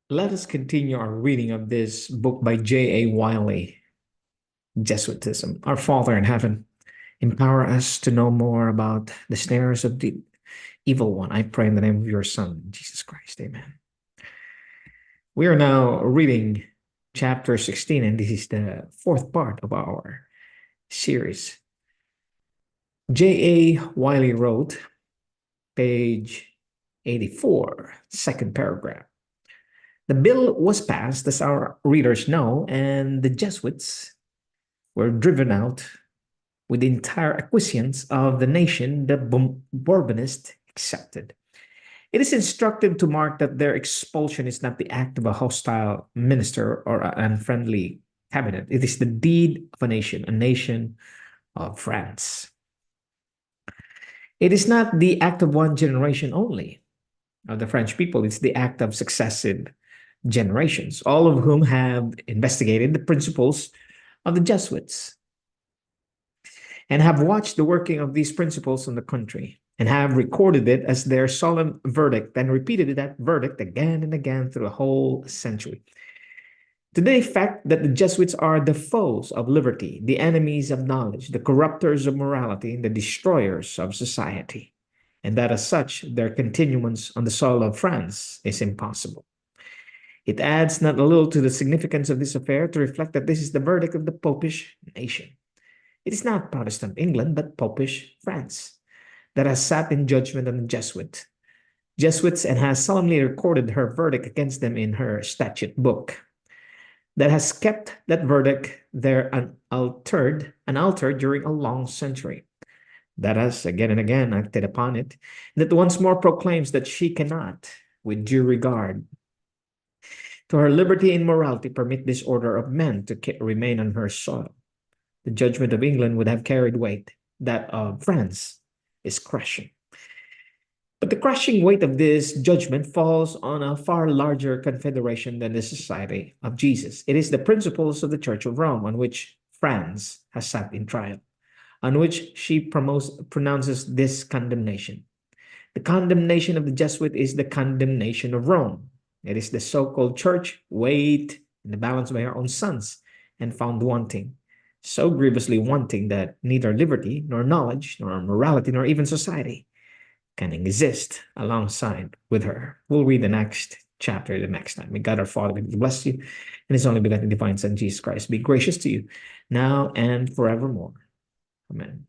Let us continue our reading of this book by J.A. Wylie, Jesuitism. Our Father in heaven, empower us to know more about the snares of the evil one. I pray in the name of your Son, Jesus Christ. Amen. We are now reading chapter 16, and this is the fourth part of our series. J.A. Wylie wrote, page 84, second paragraph. The bill was passed, as our readers know, and the Jesuits were driven out with the entire acquiescence of the nation the Bourbonists accepted. It is instructive to mark that their expulsion is not the act of a hostile minister or an unfriendly cabinet. It is the deed of a nation of France. It is not the act of one generation only of the French people, it's the act of successive generations, all of whom have investigated the principles of the Jesuits and have watched the working of these principles in the country and have recorded it as their solemn verdict and repeated that verdict again and again through a whole century. To the effect that the Jesuits are the foes of liberty, the enemies of knowledge, the corrupters of morality, and the destroyers of society, and that as such, their continuance on the soil of France is impossible. It adds not a little to the significance of this affair to reflect that this is the verdict of the Popish nation. It is not Protestant England, but Popish France that has sat in judgment on the Jesuits and has solemnly recorded her verdict against them in her statute book, that has kept that verdict there unaltered during a long century, that has again and again acted upon it, and that once more proclaims that she cannot, with due regard to her liberty and morality, permit this order of men to remain on her soil. The judgment of England would have carried weight. That of France is crushing. But the crushing weight of this judgment falls on a far larger confederation than the Society of Jesus. It is the principles of the Church of Rome on which France has sat in trial, on which she pronounces this condemnation. The condemnation of the Jesuit is the condemnation of Rome. It is the so-called church weighed in the balance by her own sons and found wanting, so grievously wanting that neither liberty, nor knowledge, nor morality, nor even society can exist alongside with her. We'll read the next chapter the next time. May God our Father bless you, and His only begotten divine Son, Jesus Christ, be gracious to you now and forevermore. Amen.